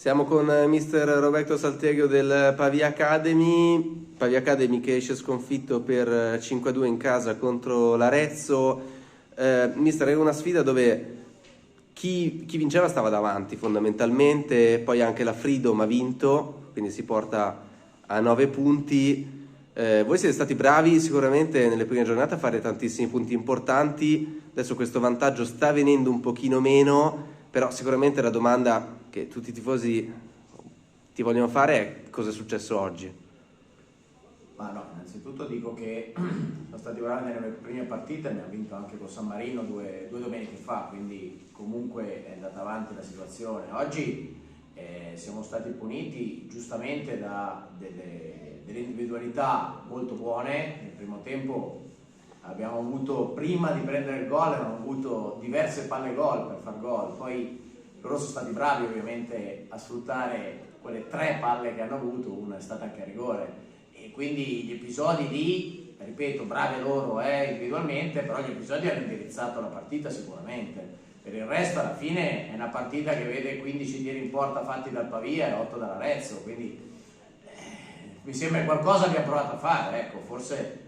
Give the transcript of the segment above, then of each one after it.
Siamo con mister Roberto Salterio del Pavia Academy che esce sconfitto per 5-2 in casa contro l'Arezzo. Mister, era una sfida dove chi vinceva stava davanti fondamentalmente, poi anche la Freedom ha vinto, quindi si porta a 9 punti. Voi siete stati bravi sicuramente nelle prime giornate a fare tantissimi punti importanti, adesso questo vantaggio sta venendo un pochino meno, però sicuramente la domanda che tutti i tifosi ti vogliono fare è cosa è successo oggi. Ma no, innanzitutto dico che sono stati bravi nelle prime partite, ne ha vinto anche con San Marino due domeniche fa, quindi comunque è andata avanti la situazione. Oggi siamo stati puniti giustamente da delle individualità molto buone. Nel primo tempo abbiamo avuto, prima di prendere il gol, abbiamo avuto diverse palle gol per far gol, poi loro sono stati bravi ovviamente a sfruttare quelle 3 palle che hanno avuto, una è stata anche a rigore, e quindi gli episodi lì, ripeto, bravi loro individualmente, però gli episodi hanno indirizzato la partita sicuramente. Per il resto alla fine è una partita che vede 15 tiri in porta fatti dal Pavia e 8 dall'Arezzo, quindi mi sembra che qualcosa abbiamo provato a fare, ecco, forse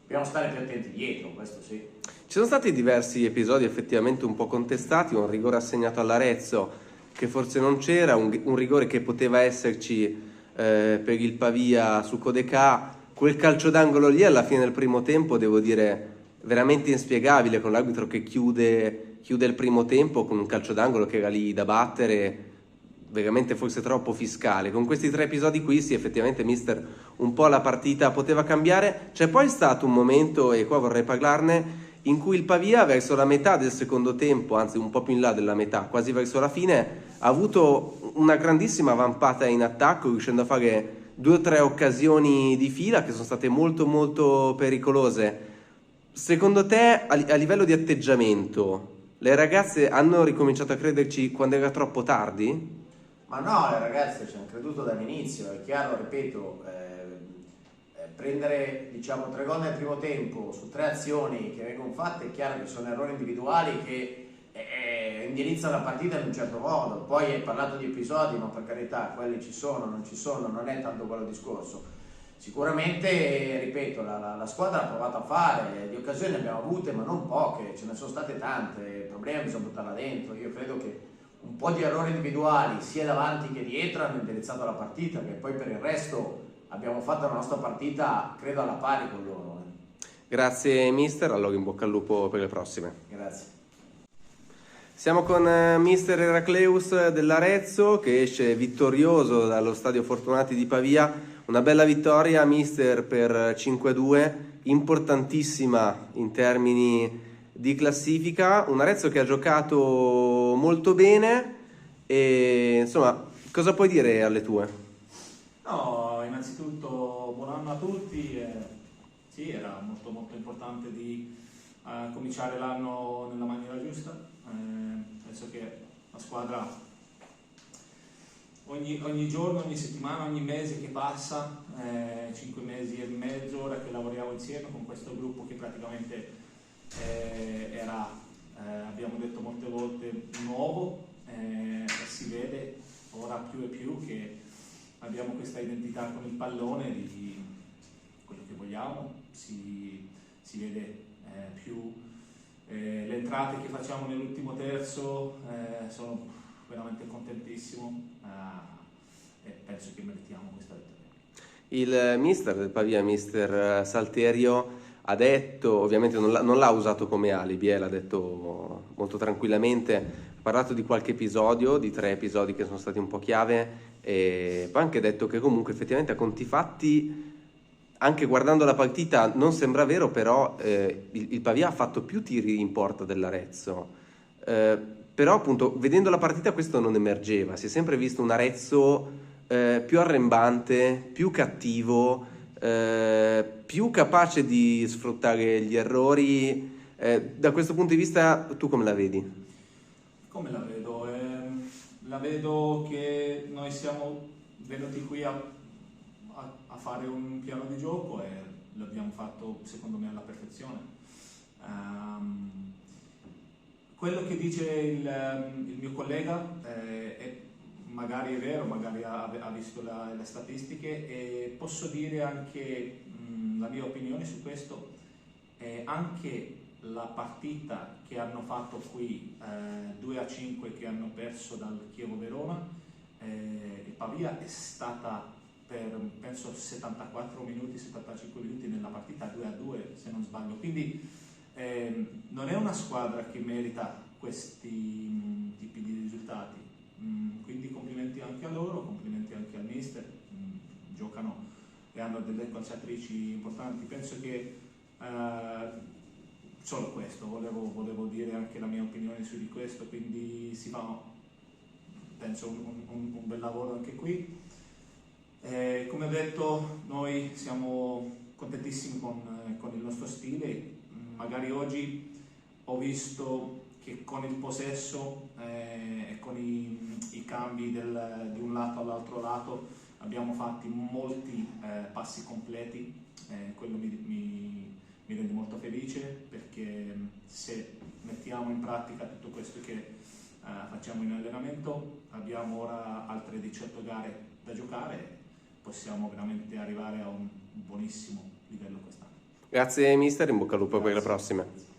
dobbiamo stare più attenti dietro, questo sì. Ci sono stati diversi episodi effettivamente un po' contestati, un rigore assegnato all'Arezzo che forse non c'era, un rigore che poteva esserci per il Pavia su Codecà, quel calcio d'angolo lì alla fine del primo tempo, devo dire, veramente inspiegabile, con l'arbitro che chiude il primo tempo con un calcio d'angolo che era lì da battere, veramente forse troppo fiscale. Con questi 3 episodi qui sì, effettivamente mister, un po' la partita poteva cambiare. C'è poi stato un momento, e qua vorrei parlarne, in cui il Pavia verso la metà del secondo tempo, anzi un po' più in là della metà, quasi verso la fine, ha avuto una grandissima vampata in attacco, riuscendo a fare 2 o 3 occasioni di fila che sono state molto molto pericolose. Secondo te, a livello di atteggiamento, le ragazze hanno ricominciato a crederci quando era troppo tardi? Ma no, le ragazze ci hanno creduto dall'inizio, è chiaro, ripeto, prendere diciamo 3 gol nel primo tempo su 3 azioni che vengono fatte, è chiaro che sono errori individuali che indirizzano la partita in un certo modo. Poi hai parlato di episodi, ma per carità, quelli ci sono, non ci sono, non è tanto quello discorso. Sicuramente, ripeto, la squadra ha provato a fare, di occasioni ne abbiamo avute, ma non poche, ce ne sono state tante, il problema bisogna buttarla dentro. Io credo che un po' di errori individuali, sia davanti che dietro, hanno indirizzato la partita, che poi per il resto abbiamo fatto la nostra partita, credo, alla pari con loro. Grazie mister, allora in bocca al lupo per le prossime. Grazie. Siamo con mister Eracleus dell'Arezzo che esce vittorioso dallo stadio Fortunati di Pavia. Una bella vittoria mister per 5-2, importantissima in termini di classifica. Un Arezzo che ha giocato molto bene e insomma, cosa puoi dire alle tue? No, innanzitutto buon anno a tutti. Sì, era molto molto importante di cominciare l'anno nella maniera giusta. Penso che la squadra ogni giorno, ogni settimana, ogni mese che passa, 5 mesi e mezzo ora che lavoriamo insieme con questo gruppo che praticamente era, abbiamo detto molte volte, nuovo, si vede ora più e più che abbiamo questa identità con il pallone di quello che vogliamo, si vede più le entrate che facciamo nell'ultimo terzo, sono veramente contentissimo e penso che meritiamo questa vittoria. Il mister del Pavia, mister Salterio, ha detto, ovviamente non l'ha usato come alibi, l'ha detto molto tranquillamente, ha parlato di qualche episodio, di 3 episodi che sono stati un po' chiave, e poi ha anche detto che comunque effettivamente a conti fatti, anche guardando la partita non sembra vero, però il Pavia ha fatto più tiri in porta dell'Arezzo, però appunto vedendo la partita questo non emergeva, si è sempre visto un Arezzo più arrembante, più cattivo, più capace di sfruttare gli errori. Da questo punto di vista tu come la vedi? Come la vedo? La vedo che noi siamo venuti qui a fare un piano di gioco e l'abbiamo fatto secondo me alla perfezione. Quello che dice il mio collega magari è vero, magari ha visto le statistiche, e posso dire anche la mia opinione su questo. Anche la partita che hanno fatto qui 2-5 che hanno perso dal Chievo Verona, il Pavia è stata per penso 74 minuti, 75 minuti nella partita 2-2 se non sbaglio, quindi non è una squadra che merita questi tipi di risultati, quindi complimenti anche a loro, complimenti anche al mister, giocano e hanno delle calciatrici importanti. Penso che solo questo, volevo dire anche la mia opinione su di questo, quindi si fa penso un bel lavoro anche qui. Come ho detto, noi siamo contentissimi con il nostro stile. Magari oggi ho visto che con il possesso e con i cambi di un lato all'altro lato abbiamo fatto molti passi completi, quello mi rende molto felice, perché se mettiamo in pratica tutto questo che facciamo in allenamento, abbiamo ora altre 18 gare da giocare, possiamo veramente arrivare a un buonissimo livello quest'anno. Grazie mister, in bocca al lupo per le Grazie. prossime.